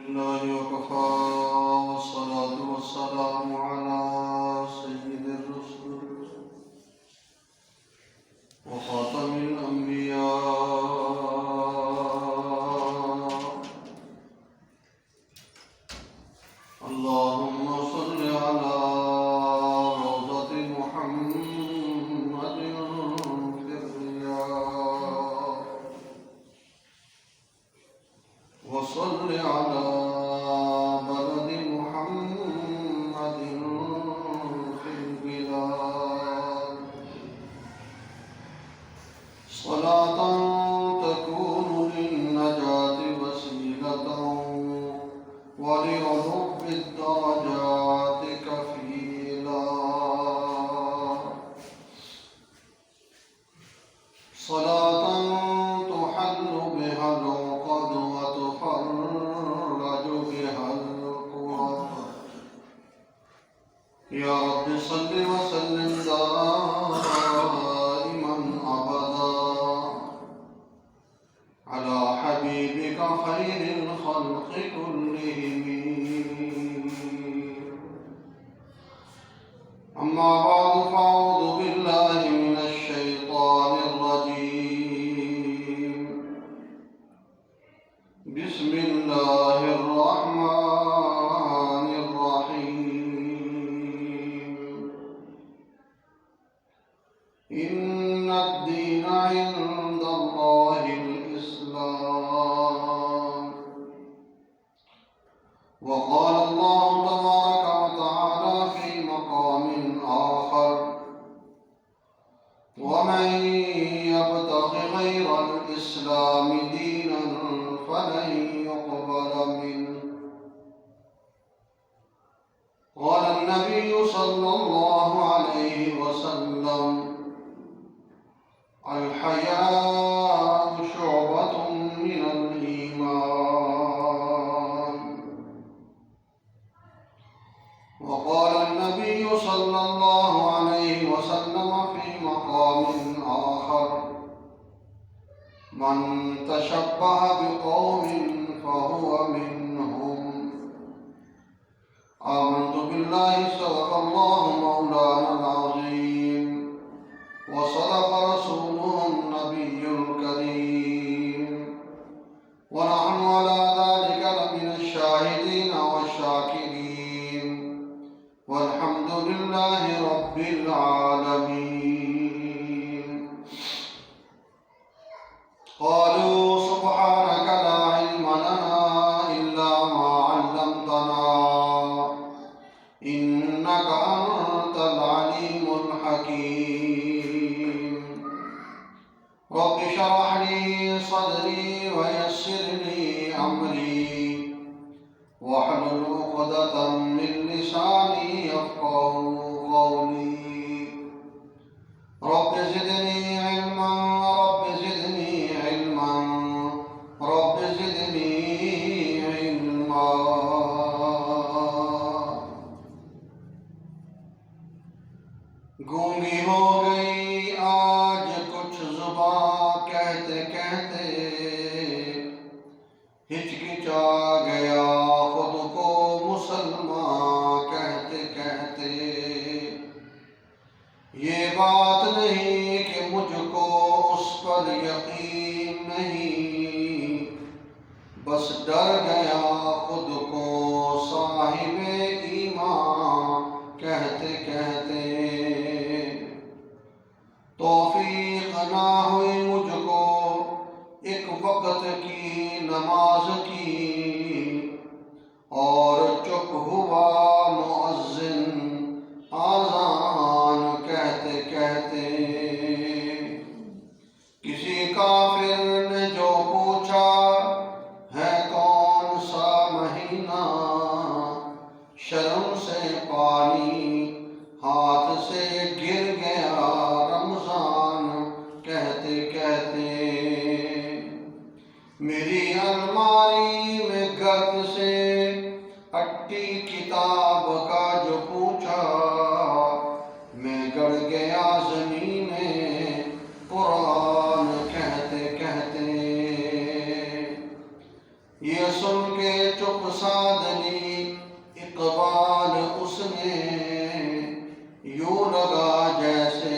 لله وكفى والصلاة والسلام على سيد الرسل وخاتم الأنبياء. اللهم صل على روضة محمد في الرياض وصل على بلد محمد في البلاد صلاة تكون للنجاة وسيلة ولعلو الدرجات كفيلا. صلاة تحل بها العقد وتفرج بها الكرب. يا رب صل وسلم دائما أبدا على حبيبك خير الخلق كلهم. أما بعد فأعوذ بالله من الشيطان الرجيم. بسم الله الرحمن الرحيم. إن الدين عند الله الإسلام. وقال الله تبارك وتعالى في مقام آخر: ومن يبتغ غير الإسلام دينا فلن يقبل منه. قال النبي صلى الله عليه وسلم: الحياء شعبة من الإيمان. وقال النبي صلى الله عليه وسلم في مقام آخر: من تشبه بقوم فهو منهم. آمنت بالله صدق الله مولانا العظيم وصدق رسوله النبي الكريم ونحن على ذلك لمن الشاهدين والشاكرين والحمد لله رب العالمين. قالوا سبحانك لا علم لنا إلا ما علمتنا إنك أنت العليم الحكيم. رب اشرح لي صدري ويسر لي أمري واحلل عقدة من لساني يفقهوا قولي. رب زدني علما رب زدني علما رب زدني علما. گونگی ہو گئی آج کچھ زباں کہتے کہتے، ہچکچا گیا خود کو مسلمان کہتے کہتے. یہ بات نہیں کہ مجھ کو اس پر یقین نہیں، بس ڈر گیا خود کو صاحب ایمان کہتے کہتے. توفیق نہ ہوئی مجھ کو ایک وقت کی نماز کی، اور چپ ہوا مؤذن آذان کہتے کہتے. کسی کافر نے جو پوچھا ہے کون سا مہینہ، شرم سے پانی ہاتھ سے گر گیا رمضان کہتے کہتے. میری الماری میں گرد سے اٹی کتاب کا جو پوچھا، میں گڑ گیا زمین قرآن کہتے کہتے. یہ سن کے چپ سادنی اقبال اس میں یوں لگا جیسے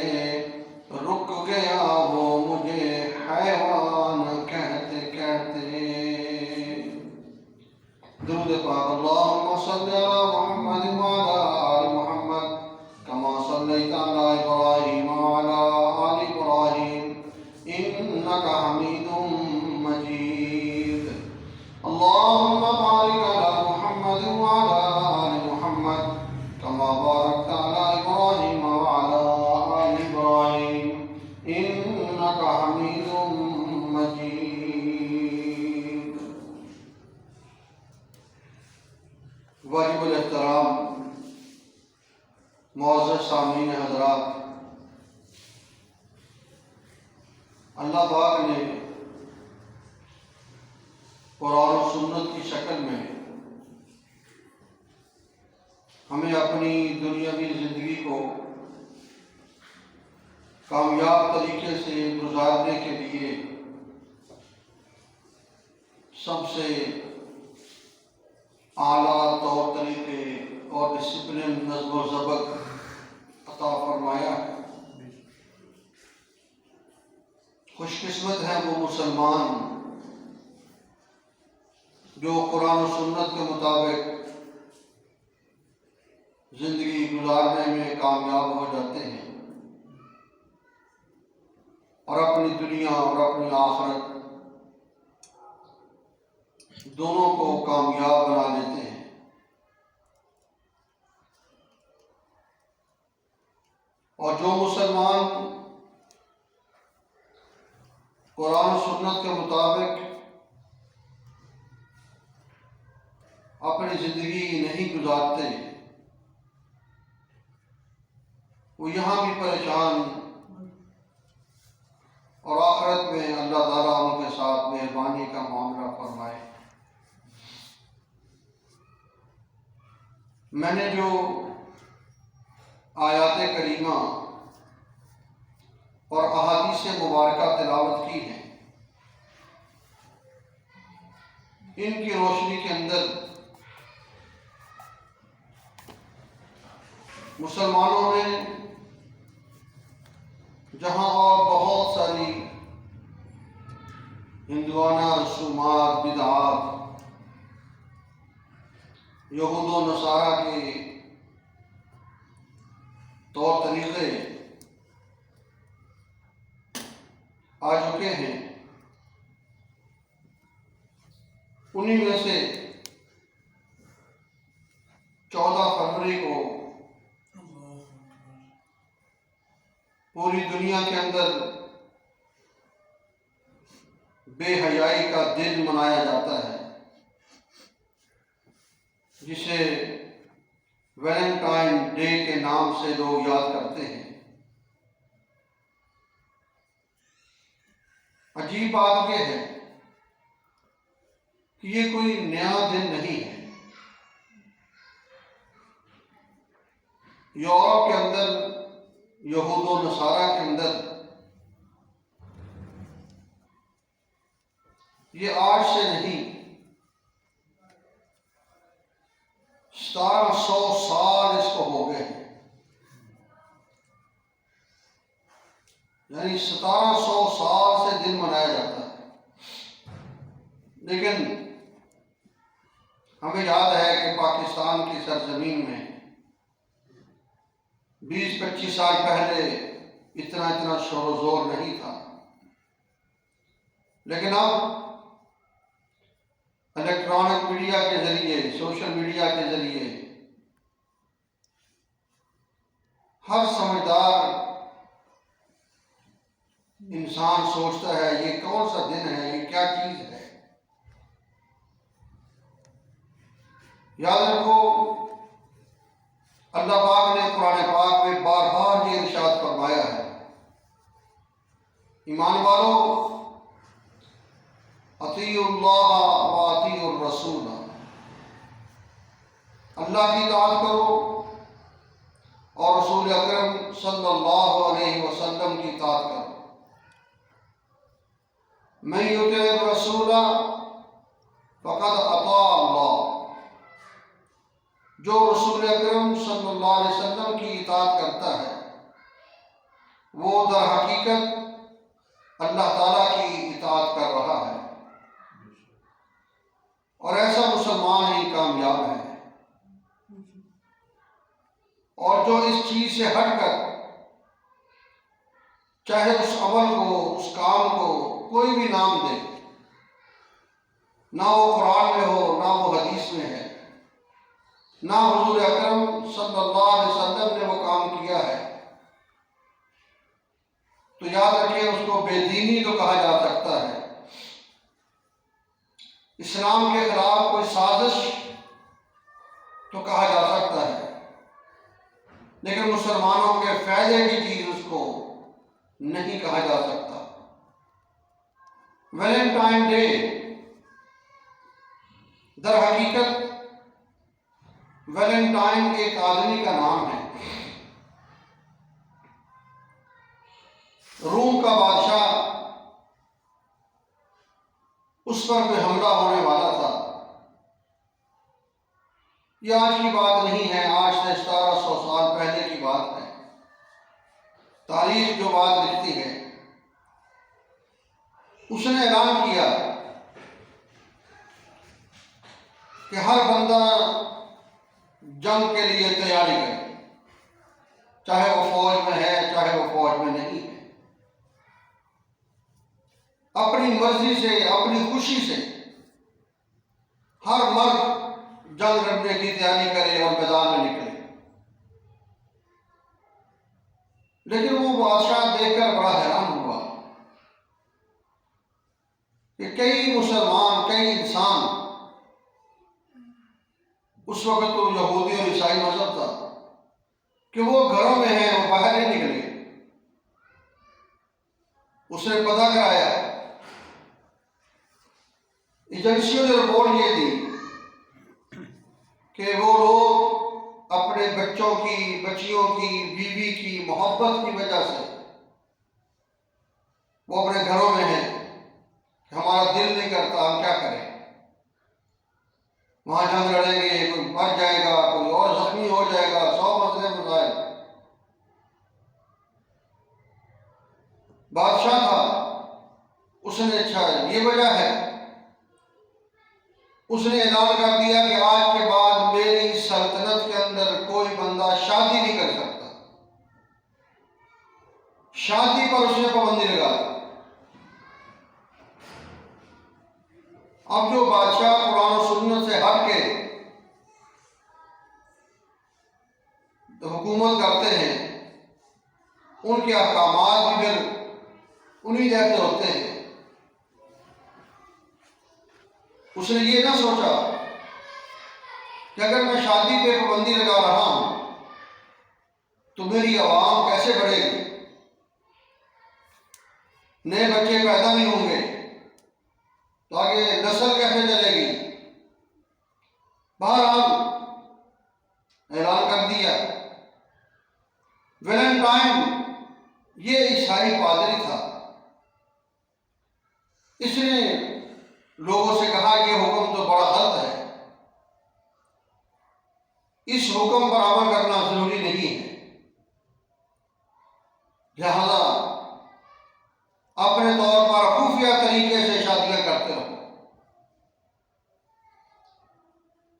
رک گیا وہ مجھے حیوان کہتے کہتے۔ درود پاک اللہم صلی علی محمد وعلی آل محمد کما صلیت علی ابراہیم وعلی آل ابراہیم انک حمید مجید۔ اللہم بارک علی محمد وعلی آل محمد کما بارکت علی ابراہیم وعلی آل ابراہیم انک حمید مجید۔ واجب الاحترام معزز سامعین حضرات، اللہ پاک نے قرآن و سنت کی شکل میں ہمیں اپنی دنیاوی زندگی کو کامیاب طریقے سے گزارنے کے لیے سب سے اعلیٰ طور طریقے اور ڈسپلن، نظم و ضبط عطا فرمایا ہے۔ خوش قسمت ہیں وہ مسلمان جو قرآن و سنت کے مطابق زندگی گزارنے میں کامیاب ہو جاتے ہیں اور اپنی دنیا اور اپنی آخرت دونوں کو کامیاب بنا لیتے ہیں۔ اور جو مسلمان قرآن و سنت کے مطابق اپنی زندگی نہیں گزارتے، وہ یہاں بھی پریشان اور آخرت میں اللہ تعالیٰ ان کے ساتھ مہربانی کا معاملہ فرمائے۔ میں نے جو آیات کریمہ اور احادیث مبارکہ تلاوت کی ہیں، ان کی روشنی کے اندر مسلمانوں نے جہاں اور بہت ساری ہندوانہ رسومات، بدعات، یہود و نصارہ کے طور طریقے آ چکے ہیں، انہی میں سے 14 فروری کو پوری دنیا کے اندر بے حیائی کا دن منایا جاتا ہے، جسے ویلنٹائن ڈے کے نام سے لوگ یاد کرتے ہیں۔ عجیب بات یہ ہے کہ یہ کوئی نیا دن نہیں ہے۔ یورپ کے اندر، یہود و نصارہ کے اندر یہ آج سے نہیں 1700 سال اس کو ہو گئے ہیں، یعنی 1700 سال سے دن منایا جاتا ہے۔ لیکن ہمیں یاد ہے کہ پاکستان کی سرزمین میں 20-25 سال پہلے اتنا شور و زور نہیں تھا، لیکن اب الیکٹرانک میڈیا کے ذریعے، سوشل میڈیا کے ذریعے ہر سمجھدار انسان سوچتا ہے یہ کون سا دن ہے، یہ کیا چیز ہے۔ یاد رکھو، اللہ پاک نے قرآن پاک میں بار بار یہ ارشاد فرمایا ہے، ایمان والو اطیعوا اللہ و اطیعوا الرسول، اللہ کی اطاعت کرو اور رسول اکرم صلی اللہ علیہ وسلم کی اطاعت کرو۔ من یطع الرسول فقد اطاع اللہ، جو رسول اکرم صلی اللہ علیہ وسلم کی اطاعت کرتا ہے وہ در حقیقت اللہ تعالیٰ کی اطاعت کر رہا ہے، اور ایسا مسلمان ہی کامیاب ہے۔ اور جو اس چیز سے ہٹ کر چاہے اس عمل کو، اس کام کو کوئی بھی نام دے، نہ وہ قرآن میں ہو، نہ وہ حدیث میں ہے، نہ حضور اکرم صلی اللہ علیہ وسلم نے وہ کام کیا ہے، تو یاد رکھیں اس کو بے دینی تو کہا جا سکتا ہے، اسلام کے خلاف کوئی سازش تو کہا جا سکتا ہے، لیکن مسلمانوں کے فائدے کی چیز اس کو نہیں کہا جا سکتا۔ ویلنٹائن ڈے در حقیقت ویلنٹائن ایک آدمی کا نام ہے۔ روم کا بادشاہ، اس پر کوئی حملہ ہونے والا تھا۔ یہ آج کی بات نہیں ہے، آج سے 1700 سال پہلے کی بات ہے۔ تاریخ جو بات لکھتی ہے، اس نے اعلان کیا کہ ہر بندہ جنگ کے لیے تیاری کرے، چاہے وہ فوج میں ہے، چاہے وہ فوج میں نہیں ہے، اپنی مرضی سے، اپنی خوشی سے ہر مرد جنگ لڑنے کی تیاری کرے اور میدان میں نکلے۔ لیکن وہ بادشاہ دیکھ کر بڑا حیران ہوا کہ کئی مسلمان، کئی انسان، اس وقت تو یہودی اور عیسائی مذہب تھا، کہ وہ گھروں میں ہیں، وہ باہر نہیں نکلے۔ اس نے پتہ کرایا، ایجنسیوں نے رپورٹ یہ دی کہ وہ لوگ اپنے بچوں کی، بچیوں کی، بیوی کی محبت کی وجہ سے وہ اپنے گھروں میں ہیں کہ ہمارا دل نہیں کرتا، ہم کیا کریں، وہاں جنگ لڑیں گے، کوئی مر جائے گا، کوئی اور زخمی ہو جائے گا، 100 مسئلے مسائل۔ بادشاہ تھا، اس نے اچھا یہ وجہ ہے، اس نے اعلان کر دیا کہ آج کے بعد میری سلطنت کے اندر کوئی بندہ شادی نہیں کر سکتا۔ شادی پر اس نے پابندی لگا دی۔ اب جو بادشاہ قرآن و سنت سے ہٹ کے حکومت کرتے ہیں، ان کے احکامات بھی پھر انہی جیسے ہوتے ہیں۔ اس نے یہ نہ سوچا کہ اگر میں شادی پہ پابندی لگا رہا ہوں تو میری عوام کیسے بڑھے گی، نئے بچے پیدا نہیں ہوں گے تو آگے نسل کیسے چلے گی۔ بہرحال اعلان کر دیا۔ ویلنٹائن یہ عیسائی پادری تھا، اس نے لوگوں سے کہا یہ حکم تو بڑا غلط ہے، اس حکم پر عمل کرنا ضروری نہیں ہے، لہذا اپنے طور پر خفیہ طریقے سے شادیاں کرتے رہو۔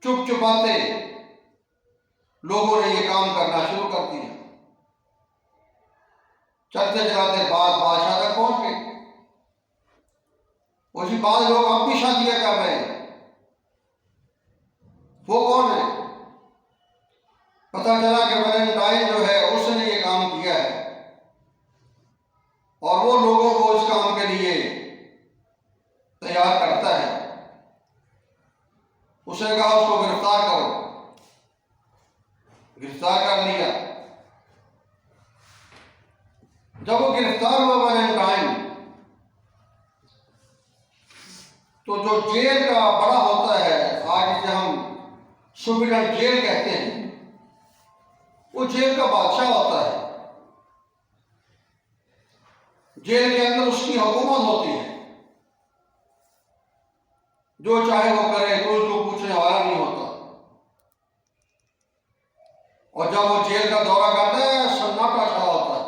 چپ چپاتے لوگوں نے یہ کام کرنا شروع کر دیا۔ چلتے چلاتے بات بادشاہ تک پہنچ گئی۔ اسی بعض لوگ اب بھی شادیاں کر رہے ہیں۔ وہ کون ہے؟ پتہ چلا کہ ویلنٹائن جو ہے اس نے یہ کام کیا ہے، اور وہ لوگوں کو اس کام کے لیے تیار کرتا ہے۔ اس نے کہا اس کو گرفتار کرو۔ گرفتار کر لیا۔ جب وہ گرفتار ہوا ویلنٹائن، تو جو جیل کا بڑا ہوتا ہے، آج جسے ہم سپرڈنٹ جیل کہتے ہیں، وہ جیل کا بادشاہ ہوتا ہے۔ جیل کے اندر اس کی حکومت ہوتی ہے، جو چاہے وہ کرے، کوئی اس کو پوچھنے والا نہیں ہوتا۔ جب وہ جیل کا دورہ کرتا ہے سناٹا چھا ہوتا ہے،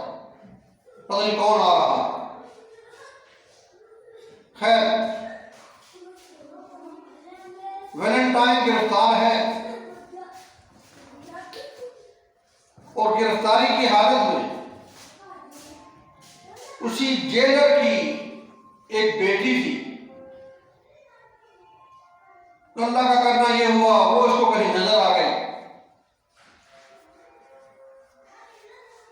پتہ نہیں کون آ رہا ہے۔ خیر، ویلنٹائن گرفتار ہے اور گرفتاری کی حالت میں اسی جیلر کی ایک بیٹی تھی۔ اللہ کا کرنا یہ ہوا وہ اس کو کہیں نظر آ گئی،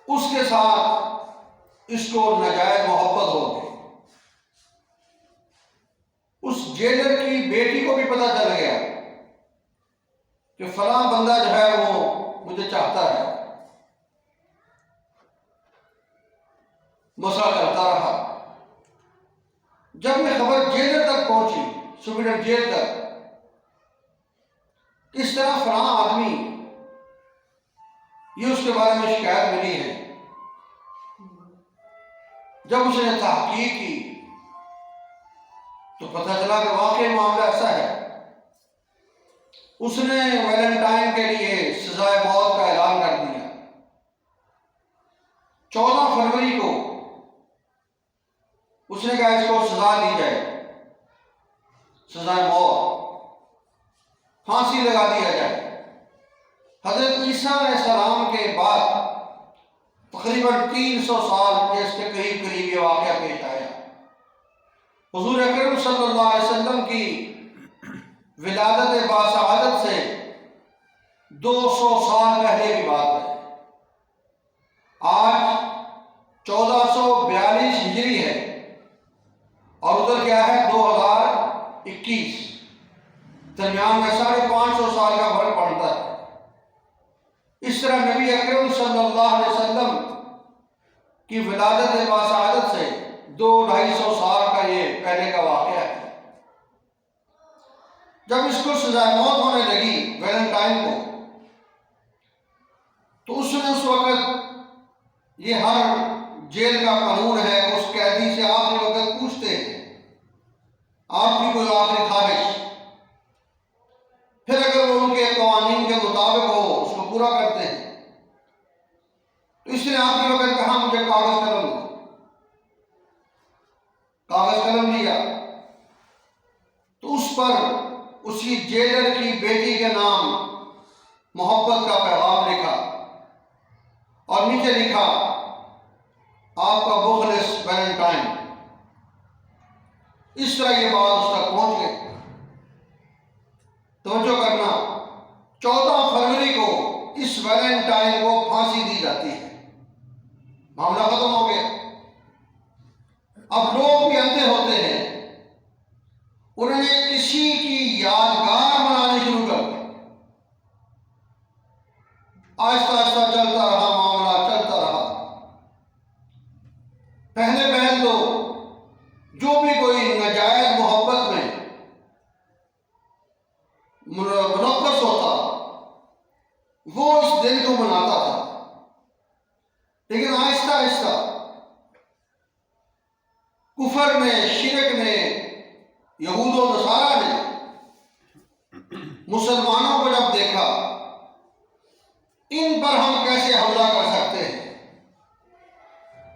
اس کے ساتھ اس کو ناجائز محبت ہو گئی۔ اس جیلر کی بیٹی کو بھی پتہ چل گیا کہ فلاں بندہ جو ہے وہ مجھے چاہتا ہے۔ مسئلہ چلتا رہا، جب یہ خبر جیلر تک پہنچی، سپرڈنٹ جیل تک، کس طرح فلاں آدمی یہ اس کے بارے میں شکایت ملی ہے۔ جب اس نے تحقیق کی تو پتہ چلا کہ واقعی معاملہ ایسا ہے۔ اس نے ویلنٹائن کے لیے سزائے موت کا اعلان کر دیا۔ 14 فروری کو اس نے کہا اس کو سزا دی جائے، سزائے موت، پھانسی لگا دیا جائے۔ حضرت عیسیٰ علیہ السلام کے بعد تقریباً 300 سال اس کے قریب یہ واقعہ پیش آیا۔ حضور اکرم صلی اللہ علیہ وسلم کی ولادت باسعادت سے 200 سال پہلے کی بات ہے۔ آج 1442 ہجری ہے اور ادھر کیا ہے 2021، درمیان میں 550 سال کا فرق پڑتا ہے۔ اس طرح نبی اکرم صلی اللہ علیہ وسلم کی ولادت باسعادت سے 200-250 سال کا یہ پہلے کا واقعہ ہے۔ جب اس کو سزائے موت ہونے لگی ویلنٹائن کو، تو اس نے اس وقت، یہ ہر جیل کا قانون ہے، اس قیدی سے آخری وقت پوچھتے ہیں آپ کی کوئی آخری خواہش، پھر اگر وہ ان کے قوانین کے مطابق ہو اس کو پورا کرتے ہیں۔ تو اس نے آخری وقت کہا مجھے کاغذ قلم دو۔ کاغذ قلم لیا تو اس پر اسی جیلر کی بیٹی کے نام محبت کا پیغام لکھا اور نیچے لکھا آپ کا مخلص ویلنٹائن۔ اس طرح یہ بات اس تک پہنچ گئی۔ توجہ کرنا، 14 فروری کو اس ویلنٹائن کو پھانسی دی جاتی ہے، معاملہ ختم ہو گیا۔ اب لوگ بھی اندھے ہوتے ہیں، انہوں نے اسی کی یادگار منانے شروع کر دی۔ آہستہ آہستہ چلتا رہا معاملہ، چلتا رہا۔ پہلے پہل تو جو بھی کوئی ناجائز محبت میں ملوث ہوتا وہ اس دن کو مناتا تھا، لیکن آہستہ آہستہ کفر نے، شرک نے، یہود و نصارہ نے مسلمانوں کو جب دیکھا ان پر ہم کیسے حملہ کر سکتے ہیں،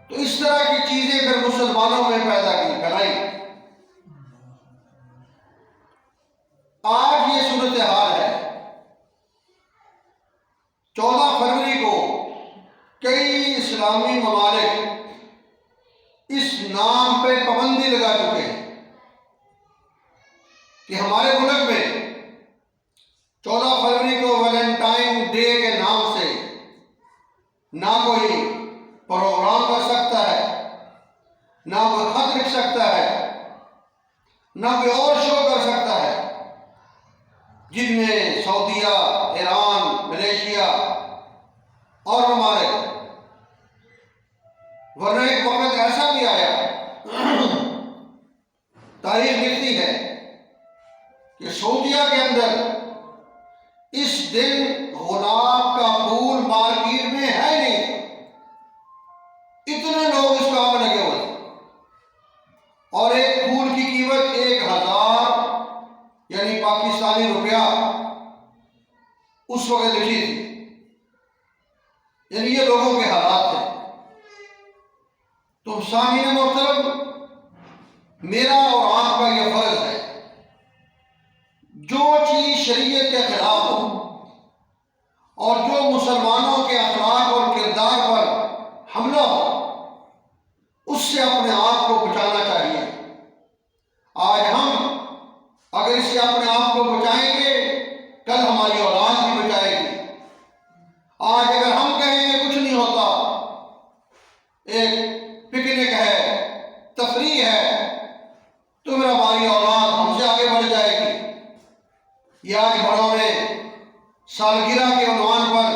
تو اس طرح کی چیزیں پھر مسلمانوں میں پیدا کی، پھیلائی۔ آج یہ صورتحال ہے۔ 14 فروری کو کئی اسلامی ممالک اس نام پہ پابندی لگا چکے ہیں کہ ہمارے ملک میں 14 فروری کو ویلنٹائن ڈے کے نام سے نہ کوئی پروگرام کر سکتا ہے، نہ کوئی خط لکھ سکتا ہے، نہ کوئی اور شو کر سکتا ہے، جن میں سعودیہ، ایران، ملیشیا اور ممالک۔ ورنہ ایک وقت ایسا بھی آیا، تاریخ لکھتی ہے کہ سعودیہ کے اندر اس دن گلاب کا پھول مارکیٹ میں ہے نہیں، اتنے لوگ اس کام میں لگے ہوئے تھے، اور ایک پھول کی قیمت 1000 یعنی پاکستانی روپیہ اس وقت لکھی تھی۔ یعنی یہ لوگوں کے حالات ہیں۔ تو سامعین محترم، میرا اور آپ کا یہ فرض ہے، جو چیز شریعت کے خلاف ہو اور جو مسلمانوں کے اخلاق اور کردار پر حملہ ہو، اس سے اپنے آپ کو بچانا چاہیے۔ آج ہم اگر اس سے اپنے آپ کو بچائیں گے، کل ہماری اولاد بھی بچائے گی۔ آج اگر ہم کہیں گے کچھ نہیں ہوتا، ایک پکنک ہے، تفریح ہے، تو پھر ہماری اولاد ہم سے آگے بڑھ جائے گی۔ یہ آج گھروں میں سالگرہ کے عنوان پر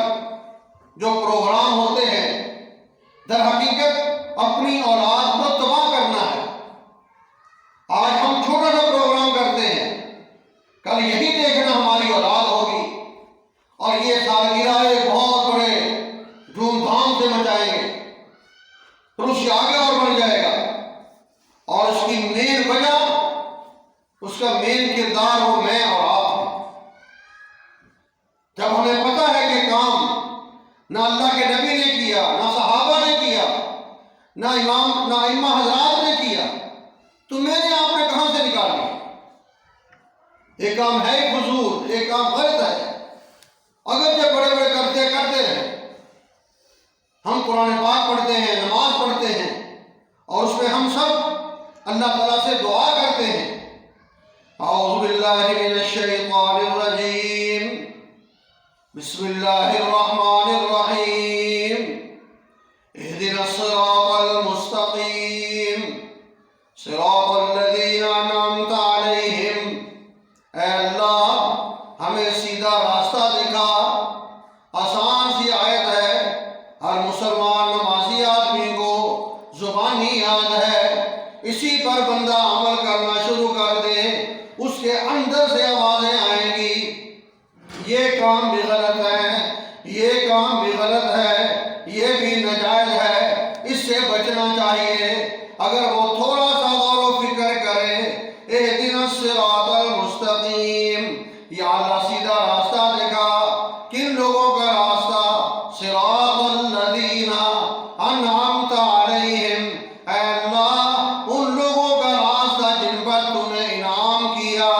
جو پروگرام ہوتے ہیں، در حقیقت اپنی اولاد کو تباہ کرنا ہے۔ آج ہم چھوٹا سا پروگرام کرتے ہیں، کل یہی دیکھنا ہماری اولاد ہوگی اور یہ سالگرہ ایک بہت بڑے دھوم دھام سے مچائیں گے، پھر اس سے آگے اور بڑھ جائے گا، اور اس کی مین وجہ، اس کا مین کردار وہ میں اور آپ ہیں۔ جب ہمیں پتہ ہے کہ کام نہ اللہ کے نبی نے کیا، نہ صحابہ نے کیا، نہ ائمہ حضرات نے کیا، تو میں نے آپ نے کہاں سے نکال لیا؟ ایک کام ہے فضول، ایک کام غلط ہے، اگرچہ بڑے بڑے کرتے رہے۔ ہم قرآن پاک پڑھتے ہیں، نماز پڑھتے ہیں، اور اس میں ہم سب اللہ تعالیٰ سے دعا کرتے ہیں، اعوذ باللہ من الشیطان الرجیم، بسم اللہ الرحمن الرحیم، اہدنا الصراط المستقیم، صراط الذین انعمت علیہم۔ اے اللہ، ہمیں سیدھا راستہ دکھا۔ آسان سی آیت ہے، ہر مسلمان نمازی آدمی کو زبانی یاد ہے، اسی پر بندہ عمل کرنا شروع کر دے، اس کے اندر سے آوازیں آئیں گی، یہ کام بھی غلط ہے، یہ کام بھی غلط ہے، یہ بھی ناجائز ہے، اس سے بچنا چاہیے۔ اگر وہ تھوڑا سا غور و فکر کرے، اہدنا الصراط المستقیم، یا اللہ سیدھا راستہ دکھا۔ کن لوگوں کا راستہ؟ صراط الذین انعمت علیہم، اے اللہ ان لوگوں کا راستہ جن پر تو نے انعام کیا،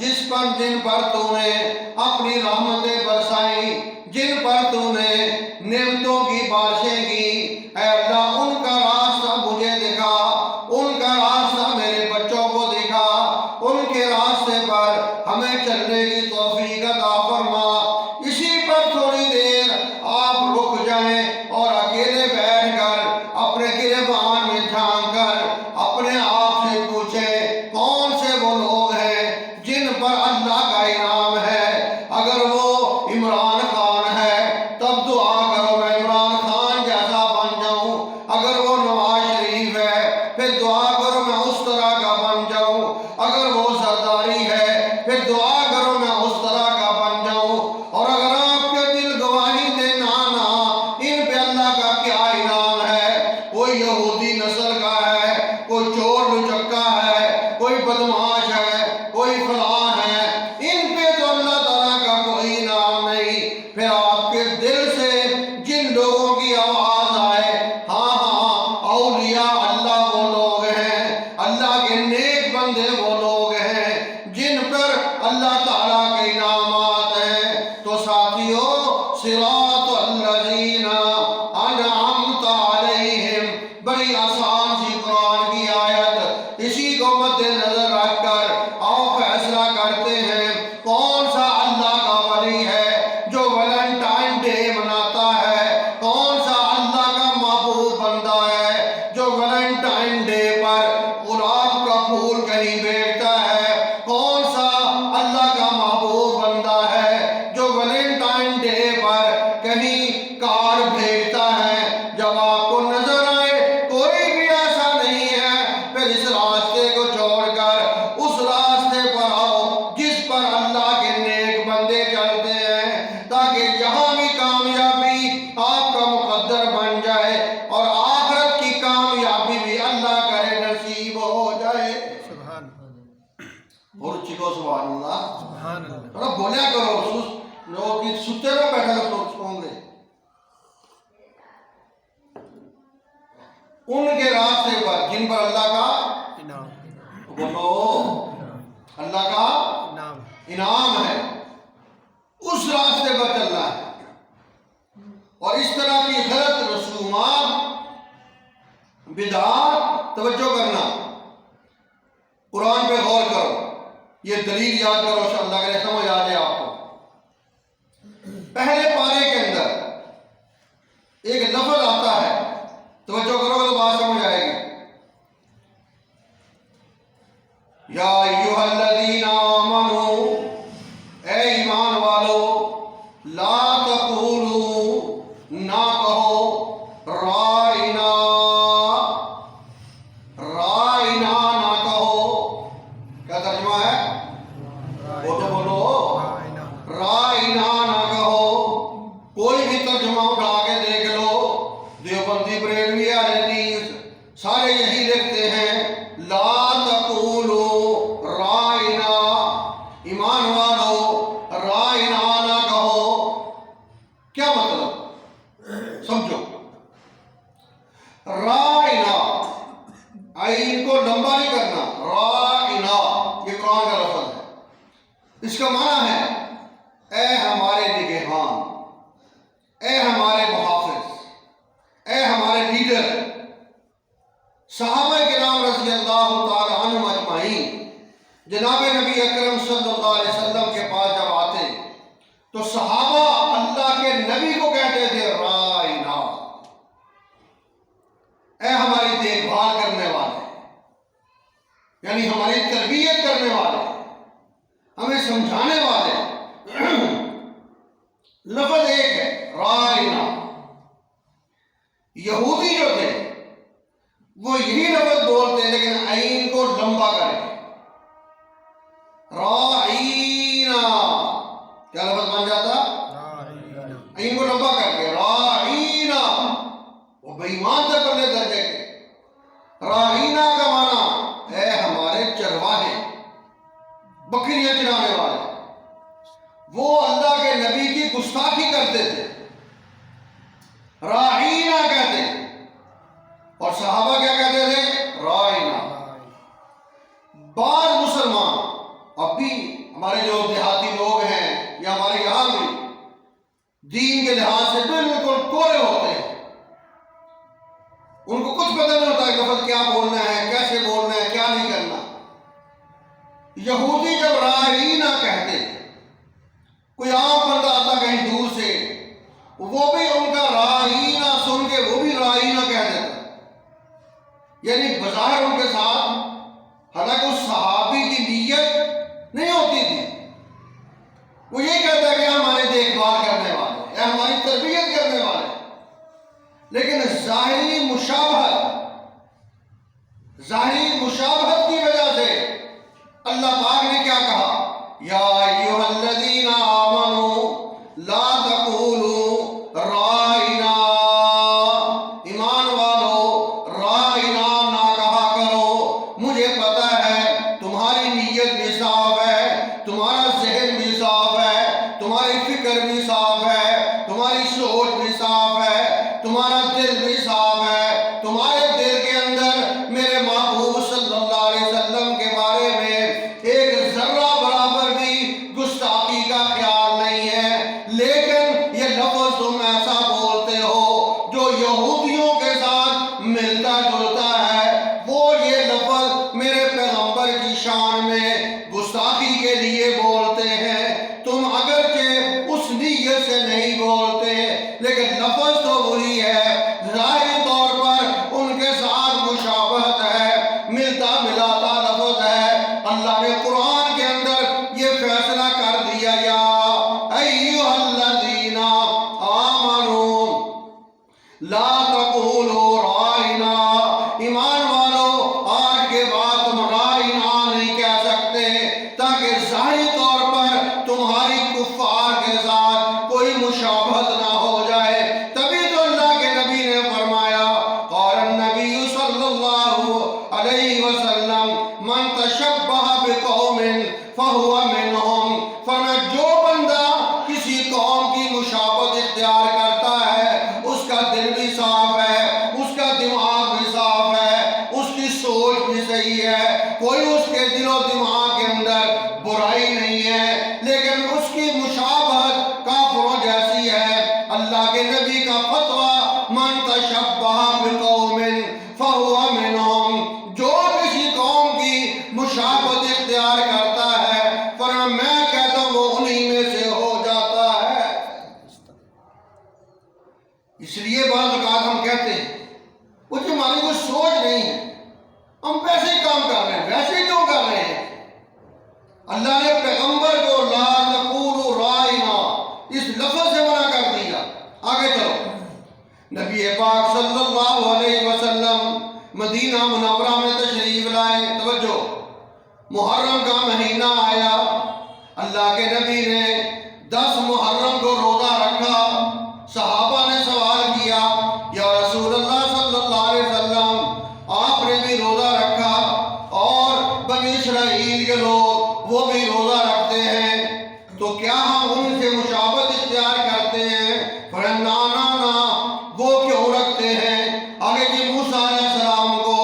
جن پر تو نے اپنی رحمتیں برسائیں، جن پر تو نے نعمتوں کی بارشیں کی، اے اللہ ان کا راستہ مجھے دکھا، ان کا راستہ میرے بچوں کو دکھا، ان کے راستے پر ہمیں چلنے کی توفیق عطا فرما۔ اسی پر تھوڑی دیر آپ رک جائیں اور اکیلے بیٹھ کر اپنے گریبان میں جھانک کر اپنے آپ سے پوچھیں، کون سے وہ لوگ ہیں جن پر اللہ کا انعام ہے؟ اگر وہ عمران خان ہے تب دعا کرو میں عمران خان جیسا بن جاؤں، اگر وہ نواز شریف ہے پھر دعا کرو میں اس طرح کا بن جاؤں، اگر وہ زرداری ہے پھر دعا کرو میں اس طرح کا بن جاؤں۔ اور اگر آپ کے دل گواہی دے نانا ان پہ اللہ کا کیا انعام ہے، کوئی یہودی نسل کا ہے، کوئی چور لچکا ہے، کوئی بدماش ہے، کوئی فلاں ہے، ان پہ تو اللہ تعالیٰ کا کوئی انعام نہیں، پھر آپ کے دل سے جن لوگوں کی آواز آئے، ہاں ہاں اولیاء اللہ وہ لوگ ہیں، اللہ کے نیک بندے وہ لوگ ہیں جن پر اللہ تعالیٰ کے انعامات ہیں، تو ساتھیو صراط الذین انعمت علیہم، بڑی آسان سی قرآن کی آیت، اسی کو مد نظر رکھ کر آپ فیصلہ کرتے ہیں کون سا اللہ کا ولی ہے جو ویلنٹائن ڈے مناتا ہے، کون سا اللہ کا محبوب بندہ ہے جو ویلنٹائن ڈے پر گلاب کا پھول کہیں بیچتا ہے، کون سا اللہ کا محبوب بندہ ہے جو ویلنٹائن ڈے پر کہیں کارڈ بھیجتا ہے۔ جب آپ کو نظر آئے کوئی بھی ایسا نہیں ہے، پھر اس راستے کو چھوڑ کر اس راستے پر آؤ جس پر اللہ کے نیک بندے چلتے ہیں، تاکہ یہاں بھی کامیابی آپ کا مقدر بن جائے اور آخرت کی کامیابی بھی اللہ کرے نصیب ہو جائے۔ سبحان اللہ، اور چکو سبحان اللہ، سبحان اللہ۔ تھوڑا بولیا کرو، لوگ ستے میں بیٹھا کر سوچ ہوں گے۔ ان کے راستے پر جن پر اللہ کا انعام بولو اللہ کا انعام انعام ہے، اس راستے پر چلنا ہے۔ اور اس طرح کی غلط رسومات، بدعات، توجہ کرنا، قرآن پہ غور کرو، یہ دلیل یاد کرو، انشاءاللہ اگر سمجھ آ جائے آپ کو۔ پہلے پارے کے اندر ایک لفظ آتا ہے، توجہ کرو تو بات سمجھ آئے گی۔ یا ایھا الذین آمنوا، اے ایمان والو، لا تقولوا، نہ کہو، رائنا، رائنا نہ کہو، کیا ترجمہ ہے؟ وہ تو بولو، رائنا نہ کہو۔ کوئی بھی ترجمہ اٹھا کے دیکھ لو، دیوبندی، بریلوی، اہل حدیث، سارے یہی لکھتے ہیں، لا تقولوا رائنا، ایمان والو رائنا نہ کہو۔ کیا مطلب؟ سمجھو، رائنا، عین کو لمبا نہیں کرنا، رائنا یہ قرآن کا لفظ ہے۔ اس کا معنی ہے اے ہمارے نگہبان، اے ہمارے محافظ، اے ہمارے لیڈر۔ صحابہ کرام رضی اللہ تعالی عنہم اجمعین جناب نبی اکرم صلی اللہ علیہ وسلم کے پاس جب آتے تو صحابہ اللہ کے نبی کو کہتے تھے رائنا، اے ہماری دیکھ بھال کرنے والے، یعنی ہماری تربیت کرنے والے، ہمیں سمجھانے والے۔ لفظ ایک ہے رائنا۔ یہودی جو تھے وہ یہی لفظ بولتے لیکن عین کو لمبا کر کے، رائنا، کیا لفظ بن جاتا؟ عین کو لمبا کر کے رائنا۔ وہ بے ایمان سے پہلے درجے کے۔ رائنا کا معنی اے ہمارے چرواہے، بکریاں چرانے والے۔ وہ اللہ کے نبی کی گستاخی کرتے تھے، رائنا کہتے، اور صحابہ کیا کہتے تھے؟ رائنا۔ بعض مسلمان اب بھی ہمارے جو دیہاتی لوگ ہیں یا ہمارے یہاں بھی دین کے لحاظ سے بالکل کورے ہوتے ہیں، ان کو کچھ پتہ نہیں ہوتا ہے لفظ کیا بولنا ہے، کیسے بولنا ہے، کیا نہیں کرنا۔ یہودی جب رائنا کہتے، کوئی عام بندہ آتا کہیں دور سے، وہ بھی ان کا رائنا سن کے وہ بھی رائنا کہہ دیتا، یعنی بظاہر ان کے ساتھ، حالانکہ اس صحابی کی نیت نہیں ہوتی تھی، وہ یہ کہتا ہے کہ ہماری دیکھ بھال کرنے والے، یا ہماری تربیت کرنے والے، لیکن ظاہری مشابہت کی وجہ سے اللہ پاک نے کیا کہا؟ یا ایھا الذین آمنوا لا تقولوا رائنا، ایمان والو رائنا نہ کہا کرو۔ مجھے پتہ ہے تمہاری نیت بھی صاف ہے، تمہارا ذہن بھی صاف ہے، تمہاری فکر بھی صاف ہے، تمہاری سوچ بھی صاف ہے، تمہارا دل بھی صاف ہے، تمہارے دل کے اندر میرے محبوب صلی اللہ علیہ وسلم کے بارے میں ایک ذرہ برابر بھی گستاخی کا خیال نہیں ہے، لیکن یہ لفظ تم ایسا بولتے ہو جو یہودیوں کے ساتھ ملتا جلتا ہے، وہ یہ لفظ میرے پیغمبر کی شان میں گستاخی کے لیے بولتے ہیں۔ تم اگرچہ اس نیت سے نہیں بولتے لیکن لفظ تو وہی ہے، ظاہری طور پر ان کے ساتھ مشابہت ہے، ملتا ملاتا لفظ ہے۔ اللہ نے قرآن کے اندر یہ فیصلہ کر دیا، یا ایھا الذین آمنوا لا تقولوا رائنا، ایمان والو آج کے بعد تم رائنا نہیں کہہ سکتے، تاکہ ظاہری طور پر تمہاری کفار کے ساتھ کوئی مشابہت نہ ہو جائے۔ تبھی اللہ نے پیغمبر کو لا تقولوا رائنا اس لفظ سے منع کر دیا۔ آگے چلو، نبی پاک صلی اللہ علیہ وسلم مدینہ منورہ میں تشریف لائے۔ توجہ، محرم کا مہینہ آیا، اللہ کے نبی نے 10 محرم کو روزہ رکھا۔ صحابہ نے سوال کیا، یا رسول اللہ صلی اللہ علیہ وسلم آپ نے بھی روزہ رکھا اور بنی اسرائیل کے لوگ وہ بھی روزہ رکھتے ہیں، تو کیا ہم ان سے مشابہت اختیار کرتے ہیں؟ فرمایا نا نا نا، وہ کیوں رکھتے ہیں؟ آگے جی موسیٰ علیہ السلام کو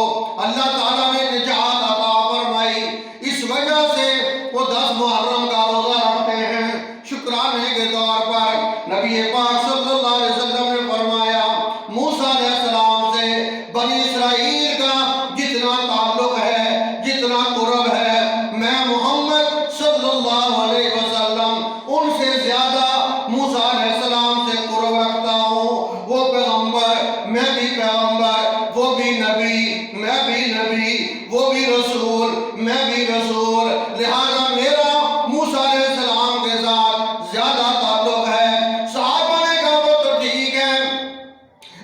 اللہ تعالیٰ نے نجات عطا فرمائی، اس وجہ سے وہ 10 محرم کا روزہ رکھتے ہیں شکرانے کے طور پر۔ نبی پاک صلی اللہ علیہ وسلم نے فرمایا موسیٰ علیہ السلام سے بنی اسرائیل کا جتنا تعلق ہے، جتنا قرب ہے، میں محمد صلی اللہ علیہ وسلم ان سے زیادہ موسیٰ علیہ السلام سے قرب رکھتا ہوں۔ وہ پیغمبر، میں بھی پیغمبر، وہ بھی نبی، میں بھی نبی، وہ بھی رسول، میں بھی رسول، لہذا میرا موسیٰ علیہ السلام کے ساتھ زیادہ تعلق ہے۔ صحابہ نے کہا وہ تو ٹھیک ہے،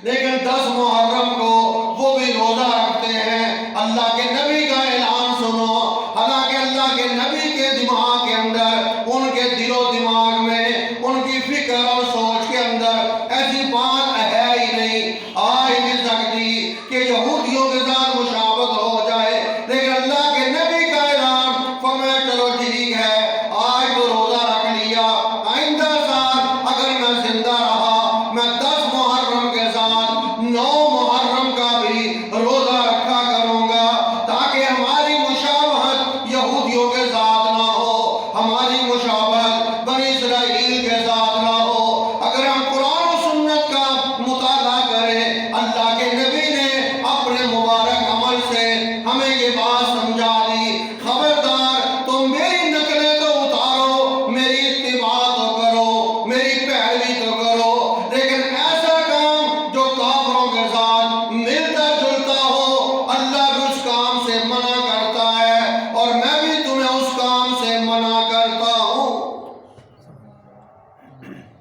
لیکن 10 محرم کو وہ بھی روزہ رکھتے ہیں، اللہ کے نبی کا اعلان سنو۔ حالانکہ اللہ کے نبی کے دماغ کے اندر، ان کے دل و دماغ میں، ان کی فکر اور سوچ کے اندر ایسی بات ہے ہی نہیں، آ ہی نہیں سکتی کہ یہودیوں کے ساتھ مشابہت ہو جائے، لیکن اللہ کے نبی کا اعلان، فرمایا چلو ٹھیک ہے، آج تو روزہ رکھ لیا، آئندہ سال اگر میں زندہ رہا میں 10 محرم کے ساتھ 9 محرم کا بھی روزہ رکھا کروں گا، تاکہ ہماری مشابہت یہودیوں کے ساتھ نہ ہو، ہماری مشابہت بنی اسرائیل کے ساتھ نہ ہو۔ اگر ہم قرآن و سنت کا مطالعہ کریں، اللہ کے نبی نے اپنے مبارک عمل سے ہمیں یہ بات سمجھا دی، خبردار تم میری نقلیں تو اتارو، میری اتباع تو کرو، میری پیروی تو کرو، لیکن ایسا کام جو کافروں کے ساتھ ملتا جلتا ہو، اللہ بھی اس کام سے منع کرتا ہے اور میں بھی تمہیں اس کام سے منع کرتا ہوں۔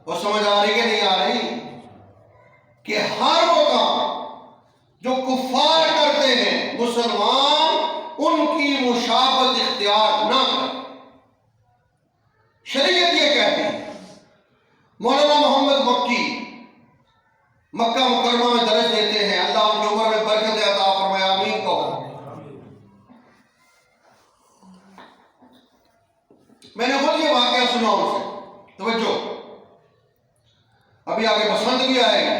وہ سمجھ آ رہی کہ نہیں آ رہی؟ کہ ہر وہ کام جو کفار کرتے ہیں مسلمان ان کی مشابہت اختیار نہ کرے۔ شریعت یہ کہتی ہے۔ مولانا محمد مفتی مکہ مکرمہ میں درس دیتے ہیں، اللہ ان کی عمر میں برکت عطا فرمائے، آمین کہو۔ میں نے خود یہ واقعہ سنا ان سے، توجہ، ابھی آگے پسند بھی آئے گا۔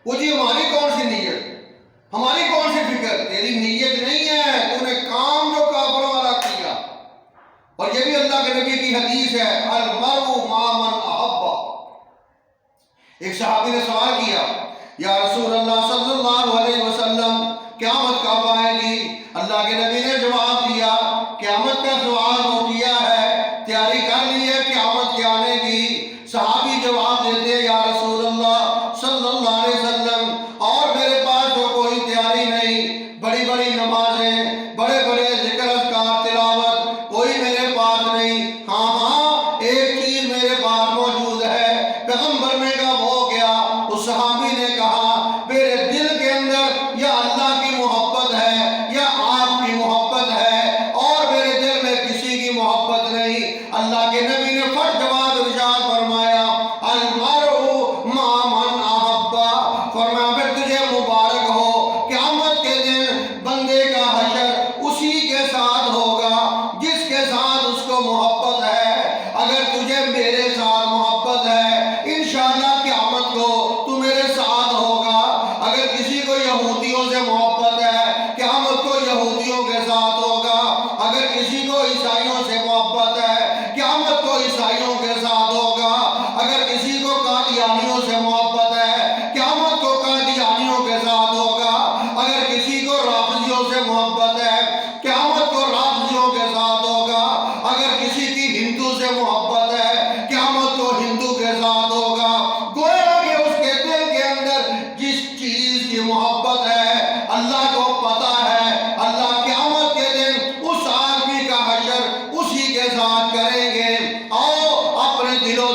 وہ جی ہماری کون سی نیت، ہماری کون سی فکر، تیری نیت نہیں ہے، تو نے کام جو کافروں والا کیا۔ اور یہ بھی اللہ کے نبی کی حدیث ہے، المرء مع من احب۔ ایک صحابی نے سوال کیا، یا رسول اللہ صلی اللہ علیہ وسلم قیامت کب آئے گی؟ اللہ کے نبی نے جواب دیا، قیامت کا سوال ہو گیا ہے، تیاری کر لی ہے قیامت کے آنے کی؟ صحابی جواب دیتے، یا رسول اللہ صلی اللہ علیہ وسلم اور میرے پاس تو کوئی تیاری نہیں، بڑی بڑی نمازیں، بڑے بڑے ذکر اذکار تلاوت کوئی میرے پاس نہیں، ہاں ایک چیز میرے پاس موجود ہے۔ پیغمبر نے کہا وہ کیا؟ اس صحابی نے کہا میرے دل کے اندر یا اللہ کی محبت ہے یا آپ کی محبت ہے، اور میرے دل میں کسی کی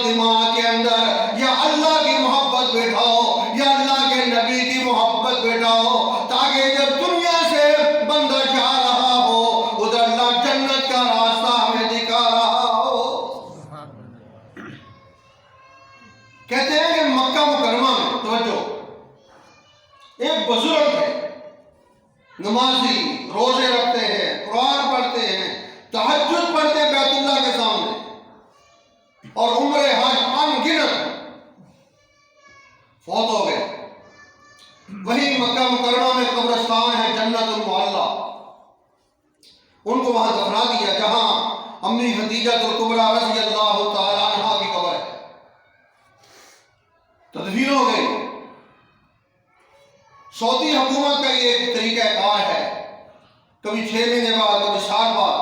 دماغ کے اندر یا اللہ کی محبت بیٹھاؤ یا اللہ کے نبی کی محبت بیٹھاؤ، تاکہ جب دنیا سے بندہ جا رہا ہو ادھر اللہ جنت کا راستہ ہمیں دکھا رہا ہو۔ کہتے ہیں کہ مکہ مکرمہ میں توجہ ایک بزرگ ہے، نمازی، روزے رکھتے ہیں، قرآن پڑھتے ہیں، تہجد پڑھتے ہیں بیت اللہ کے سامنے، اور عمر حج ان گنت فوت ہو گئے۔ وہی مکہ مکرمہ میں قبرستان ہے جنت المعلیٰ، ان کو وہاں دفنا دیا جہاں امی خدیجہ الکبریٰ رضی اللہ تعالی عنہا کی قبر ہے۔ تدفین ہو گئی۔ سعودی حکومت کا یہ ایک طریقہ کار ہے، کبھی 6 مہینے بعد کبھی 7 بعد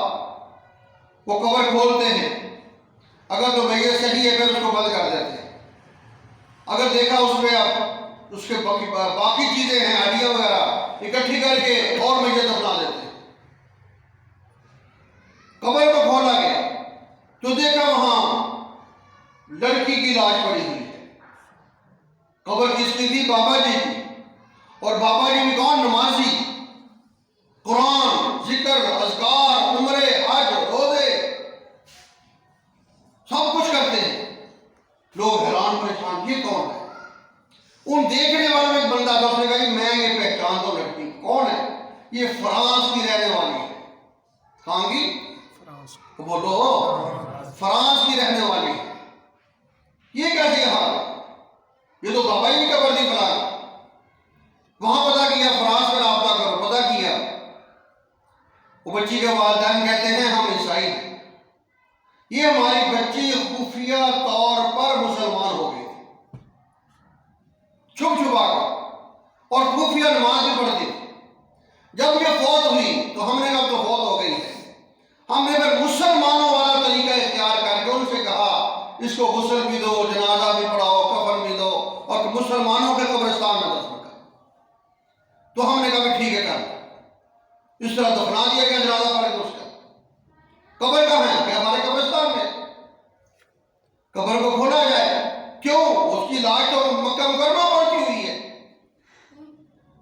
وہ قبر کھولتے ہیں، اگر تو میت صحیح ہے پھر اس کو بند کر دیتے ہیں، اگر دیکھا اس میں اب اس کے باقی چیزیں ہیں ہڈیاں وغیرہ اکٹھی کر کے اور میت دفنا دیتے ہیں۔ قبر کو کھولا گیا تو دیکھا وہاں لڑکی کی لاش پڑی ہوئی ہے۔ قبر کس کی تھی؟ بابا جی کی، اور بابا جی بھی کون؟ نمازی، قرآن، ذکر، اذکار، عمرے، حج، روزے سب کچھ کرتے ہیں۔ لوگ حیران پریشان، یہ کون ہے؟ ان دیکھنے والوں میں ایک بندہ تھا، اس نے کہا کہ میں یہ پہچانتا ہوں لڑکی، کون ہے؟ یہ فرانس کی رہنے والی ہے۔ کہاں کی؟ بولو، فرانس کی رہنے والی ہے۔ یہ کیسے حال ہے؟ یہ تو بابا جی کا قبر تھی فلاں۔ وہاں پتہ کیا، فرانس میں رابطہ کرو، پتہ کیا، وہ بچی کے والدین کہتے ہیں ہم عیسائی ہیں، یہ ہماری بچی خفیہ طور پر مسلمان ہو گئی تھی، چھپ چھپا کر، اور خفیہ نماز بھی پڑھتی تھی۔ جب یہ فوت ہوئی تو ہم نے کہا تو فوت ہو گئی ہے، ہم نے پھر مسلمانوں والا طریقہ اختیار کر کے ان سے کہا اس کو غسل بھی دو، جنازہ بھی پڑھاؤ، کفن بھی دو، اور مسلمانوں کے قبرستان میں دفن کرو۔ تو ہم نے کہا کہ ٹھیک ہے کر، اس طرح دفنا دیا گیا جنازہ پڑھ کے اس کا۔ قبر کہاں ہے؟ کہ ہمارے قبرستان میں۔ قبر کو کھولا جائے، کیوں؟ اس کی لاش تو مکہ مکرمہ پہنچی ہوئی ہے۔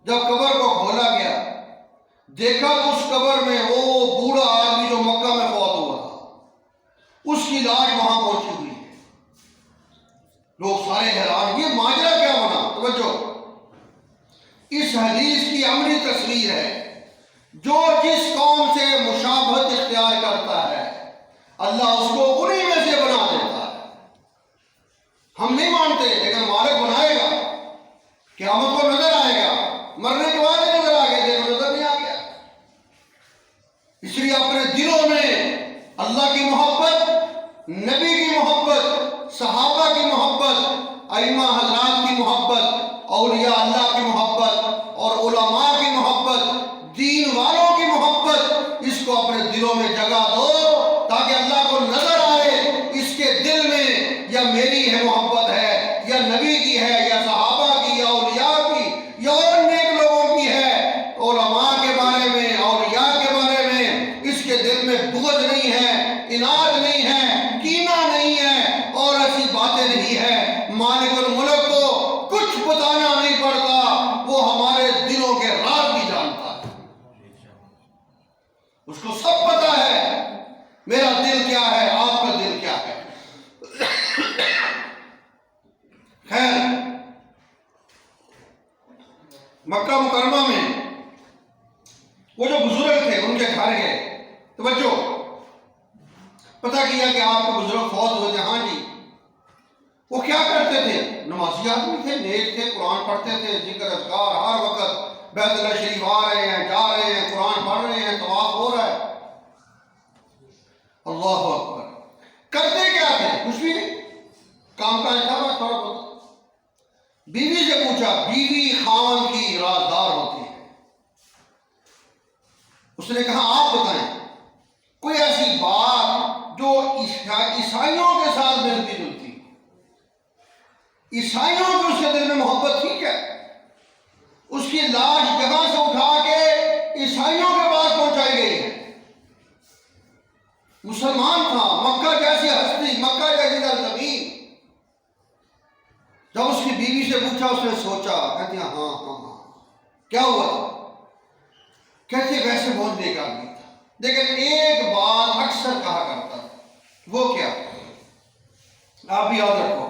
جب قبر کو کھولا گیا دیکھا اس قبر میں وہ بوڑھا آدمی جو مکہ میں فوت ہوا تھا، اس کی لاش وہاں پہنچی ہوئی ہے۔ لوگ سارے حیران، یہ ماجرا کیا بنا؟ توجہ، اس حدیث کی عملی تصویر ہے، جو جس قوم سے مشابہت اختیار کرتا ہے اللہ اس کو انہی میں سے بنا دیتا ہے۔ ہم نہیں مانتے لیکن مالک بنائے گا، قیامت کو نظر آئے گا، مرنے کے بعد نظر آ گیا، دیکھو نظر نہیں آ گیا۔ اس لیے اپنے دلوں میں اللہ کی محبت، نبی کی محبت، صحابہ کی محبت، ائمہ حضرات کی محبت، اولیاء اللہ کی محبت اور علماء کی محبت، دین والوں کی محبت، اس کو اپنے دلوں میں جگہ دو تاکہ اللہ کو نظر آئے اس کے دل میں یا میری ہے محبت ہے، یا نبی کی ہے، یا صحابہ کی، یا اولیاء کی، یا اور نیک لوگوں کی ہے۔ علماء کے بارے میں، اولیاء کے بارے میں اس کے دل میں بغض نہیں ہے، اناد نہیں ہے، کینہ نہیں ہے، اور ایسی باتیں نہیں ہے۔ مالک الملک کو کچھ بتانا نہیں پڑتا، وہ ہمارے دلوں کے راز بھی جانتا ہے، اس کو سب پتا ہے میرا دل کیا ہے، آپ کا دل کیا ہے۔ خیر، مکہ مکرمہ میں وہ جو بزرگ تھے ان کے گھر گئے، توجہ، پتہ کیا کہ آپ کے بزرگ فوت ہوئے تھے۔ ہاں جی، وہ کیا کرتے تھے؟ نمازی آدمی تھے، نیک تھے، قرآن پڑھتے تھے، ذکر اذکار ہر وقت، بیت اللہ شریف آ رہے ہیں، جا رہے ہیں، قرآن پڑھ رہے ہیں، طواف ہو رہا ہے۔ اللہ اکبر۔ کرتے کیا تھے؟ کچھ بھی نہیں، کام کاج تھا بس تھوڑا بہت۔ بیوی سے پوچھا، بیوی خاوند کی رازدار ہوتی ہے۔ اس نے کہا آپ بتائیں کوئی ایسی بات جو عیسائیوں کے ساتھ ملتی جلتی، عیسائیوں کی اس کے دل میں محبت تھی کیا؟ اس کی لاش جگہ سے اٹھا کے عیسائیوں کے پاس پہنچائی گئی ہے۔ مسلمان تھا، مکہ جیسی ہستی، مکہ جیسی سرزمین، سے پوچھا، اس نے سوچا، کہتے ہیں ہاں ہاں ہاں کیا ہوا تھا؟ کہتے ویسے بہت نیک آدمی تھا، لیکن ایک بات اکثر کہا کرتا تھا، وہ کیا؟ آپ بھی یاد رکھو،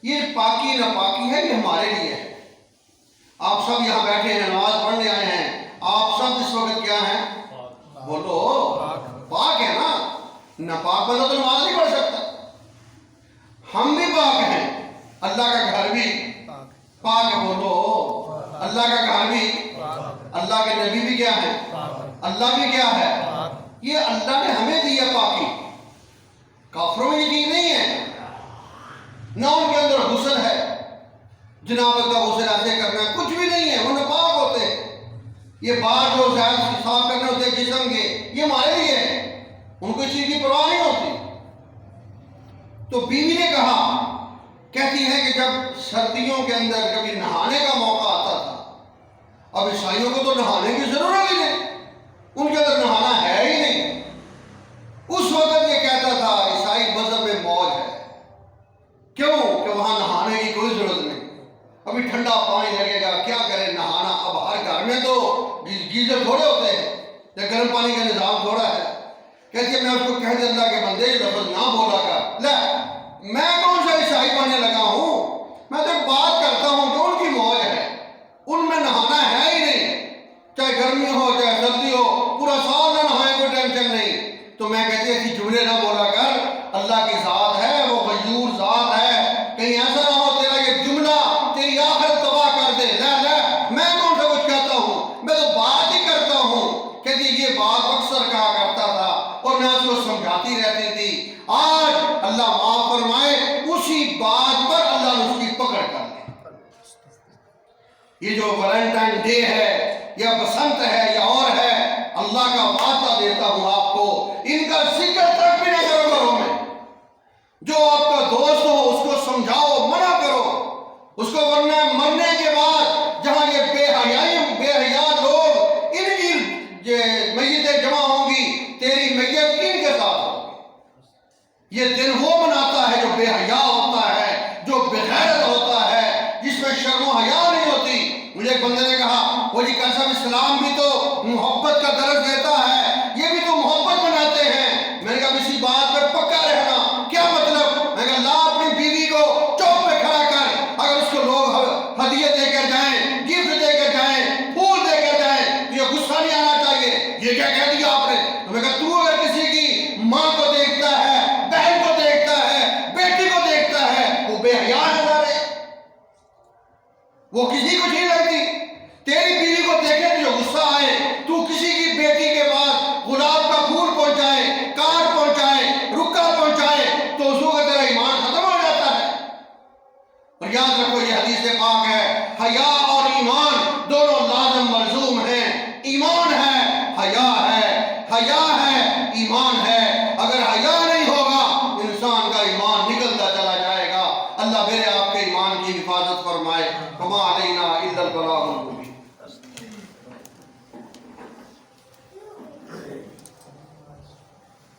یہ پاکی ناپاکی ہے، یہ ہمارے لیے ہے۔ آپ سب یہاں بیٹھے ہیں، نماز پڑھنے آئے ہیں، آپ سب اس وقت کیا ہیں؟ بولو پاک ہے نا؟ ناپاک بندہ تو نماز نہیں پڑھ سکتا۔ ہم بھی پاک ہیں، اللہ کا گھر بھی پاک ہے، بولو اللہ کا گھر بھی، اللہ کے نبی بھی کیا ہے، اللہ بھی کیا ہے، یہ اللہ نے ہمیں دی ہے پاکی۔ کافروں میں یہ چیز نہیں ہے، نہ ان کے اندر غسل ہے، جنابت کا غسل ایسے کرنا ہے، کچھ بھی نہیں ہے، وہ ناپاک ہوتے ہیں۔ یہ بال جو زیادہ صاف کرنے ہوتے ہیں جسم کے، یہ ہمارے لیے ہے، ان کو اس چیز کی پرواہ نہیں ہوتی۔ تو بیوی نے کہا، کہتی ہے کہ جب سردیوں کے اندر کبھی نہانے کا موقع آتا تھا، اب عیسائیوں کو تو نہانے کی ضرورت ہی نہیں، ان کے اندر نہانا ہے ہی نہیں، اس وقت یہ کہتا تھا عیسائی مذہب میں موج ہے، کیوں کہ وہاں نہانے کی کوئی ضرورت نہیں، ابھی ٹھنڈا پانی لگے گا، کیا کرے نہانا، اب ہر گھر میں تو گیزر تھوڑے ہوتے ہیں یا گرم پانی کا نظام تھوڑا ہے۔ کہتی ہے میں اس کو کہہ دے اللہ کے بندے یہ لفظ نہ بولا کر، لے میں کون سا عیسائی بننے لگا ہوں، میں تو ایک بات کرتا ہوں کہ ان کی موج ہے، ان میں نہانا ہے ہی نہیں، چاہے گرمی ہو چاہے سردی ہو، پورا سال نہ نہائے کوئی ٹینشن نہیں۔ تو میں کہتی ایسی جملے نہ بولا کر، اللہ کی ذات ہے، وہ غیور ذات ہے، کہیں ایسا نہ ہو تیرا یہ جملہ تیری آخرت تباہ کر دے۔ لے لے میں کون سا کچھ کہتا ہوں، میں تو بات ہی کرتا ہوں۔ کہتی یہ بات اکثر کہا کرتا تھا اور میں اس کو سمجھاتی رہتی تھی، آج اللہ معاف فرمائے اسی بات پر اللہ نے اس کی پکڑ کر لی۔ یہ جو ویلنٹائن ڈے ہے یا بسنت ہے یا اور ہے، اللہ کا وعدہ دیتا ہوں آپ کو، ان کا ذکر تک بھی نہ کرو گھروں میں۔ جو آپ کا دوست ہو اس کو سمجھاؤ، منع کرو اس کو، ورنہ مرنے کے بعد جہاں یہ بے حیا لوگ ان کی میتیں جمع ہوں گی، تیری میت ان کے ساتھ ہوگی۔ یہ دن وہ مناتا ہے جو بے حیا ہوتا ہے، جو بغیرت ہوتا ہے، جس میں شرم و حیا نہیں ہوتی۔ مجھے ایک بندے نے کہا، وہ جی صاحب اسلام بھی تو محبت کا درس دیتا ہے، یہ بھی تو محبت مناتے ہیں۔ میں نے کہا اسی بات پر پکا رہنا، کیا مطلب؟ میں نے کہا لا اپنی بیوی کو چوک پہ کھڑا کر، اگر اس کو لوگ ہدیہ دے کر جائیں، گفٹ دے کر جائیں، پھول دے کر جائیں تو یہ غصہ نہیں آنا چاہیے، یہ کیا کہہ دیا آپ نے؟ تو میں نے کہا تو اگر کسی کی ماں کو دیکھتا ہے، بہن کو دیکھتا ہے، بیٹی کو دیکھتا ہے، وہ بے حیا نظر ہے، وہ کسی کو نہیں لگتی۔ تیری بیوی کو دیکھے تو جو غصہ آئے، تو کسی کی بیٹی کے پاس گلاب کا پھول پہنچائے، کارڈ پہنچائے، رکا پہنچائے تو اس وقت تیرا ایمان ختم ہو جاتا ہے۔ اور یاد رکھو یہ حدیث پاک ہے، حیا اور ایمان دونوں لازم ملزوم ہیں۔ ایمان ہے، حیا ہے، حیا ہے، ایمان ہے۔ اگر حیا نہیں ہوگا انسان کا ایمان نکلتا چلا جائے گا۔ اللہ میرے آپ کے ایمان کی حفاظت فرمائے۔ وما علینا